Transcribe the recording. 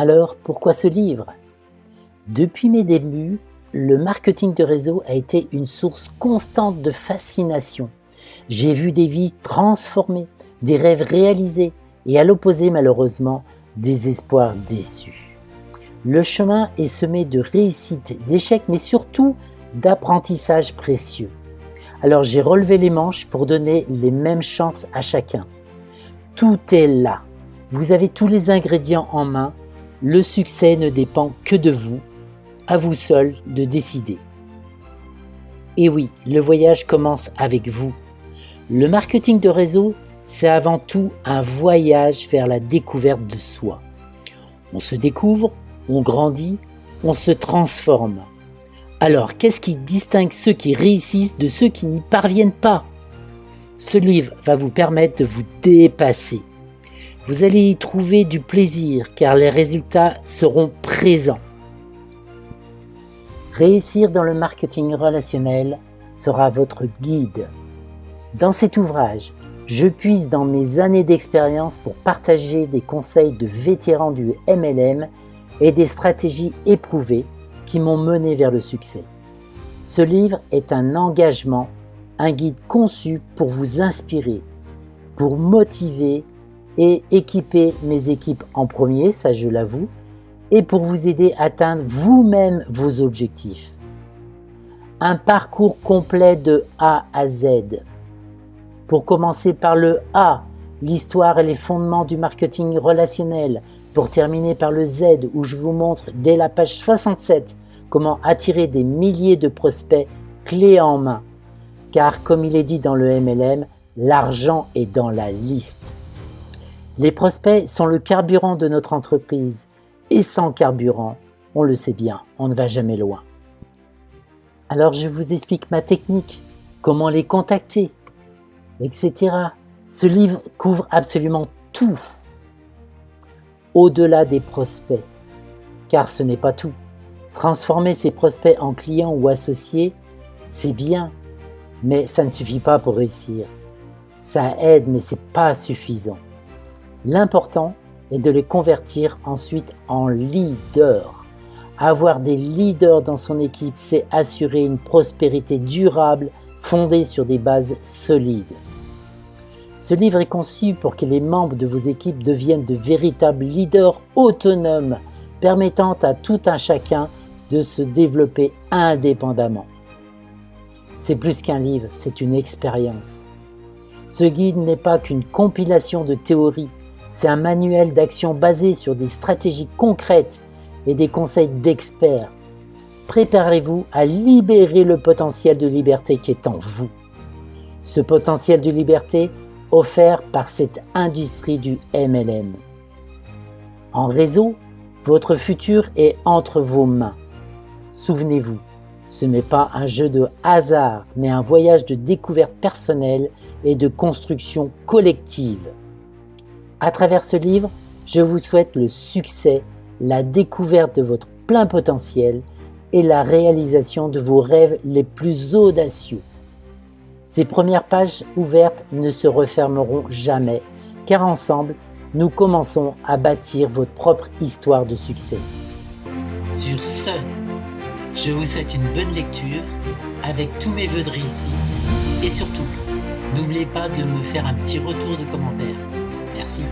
Alors, pourquoi ce livre? Depuis mes débuts, le marketing de réseau a été une source constante de fascination. J'ai vu des vies transformées, des rêves réalisés et à l'opposé malheureusement, des espoirs déçus. Le chemin est semé de réussites, d'échecs mais surtout d'apprentissages précieux. Alors j'ai relevé les manches pour donner les mêmes chances à chacun. Tout est là. Vous avez tous les ingrédients en main. Le succès ne dépend que de vous. À vous seul de décider. Et oui, le voyage commence avec vous. Le marketing de réseau, c'est avant tout un voyage vers la découverte de soi. On se découvre, on grandit, on se transforme. Alors, qu'est-ce qui distingue ceux qui réussissent de ceux qui n'y parviennent pas? Ce livre va vous permettre de vous dépasser. Vous allez y trouver du plaisir car les résultats seront présents. Réussir dans le marketing relationnel sera votre guide. Dans cet ouvrage, je puise dans mes années d'expérience pour partager des conseils de vétérans du MLM et des stratégies éprouvées qui m'ont mené vers le succès. Ce livre est un engagement, un guide conçu pour vous inspirer, pour motiver et équiper mes équipes en premier, ça je l'avoue, et pour vous aider à atteindre vous-même vos objectifs. Un parcours complet de A à Z. Pour commencer par le A, l'histoire et les fondements du marketing relationnel, pour terminer par le Z où je vous montre dès la page 67 comment attirer des milliers de prospects clés en main. Car comme il est dit dans le MLM, l'argent est dans la liste. Les prospects sont le carburant de notre entreprise. Et sans carburant, on le sait bien, on ne va jamais loin. Alors je vous explique ma technique, comment les contacter, etc. Ce livre couvre absolument tout, au-delà des prospects. Car ce n'est pas tout. Transformer ses prospects en clients ou associés, c'est bien, mais ça ne suffit pas pour réussir. Ça aide, mais c'est pas suffisant. L'important est de les convertir ensuite en leaders. Avoir des leaders dans son équipe, c'est assurer une prospérité durable fondée sur des bases solides. Ce livre est conçu pour que les membres de vos équipes deviennent de véritables leaders autonomes, permettant à tout un chacun de se développer indépendamment. C'est plus qu'un livre, c'est une expérience. Ce guide n'est pas qu'une compilation de théories. C'est un manuel d'action basé sur des stratégies concrètes et des conseils d'experts. Préparez-vous à libérer le potentiel de liberté qui est en vous. Ce potentiel de liberté offert par cette industrie du MLM. En réseau, votre futur est entre vos mains. Souvenez-vous, ce n'est pas un jeu de hasard, mais un voyage de découverte personnelle et de construction collective. À travers ce livre, je vous souhaite le succès, la découverte de votre plein potentiel et la réalisation de vos rêves les plus audacieux. Ces premières pages ouvertes ne se refermeront jamais, car ensemble, nous commençons à bâtir votre propre histoire de succès. Sur ce, je vous souhaite une bonne lecture avec tous mes vœux de réussite et surtout, n'oubliez pas de me faire un petit retour de commentaire. Merci.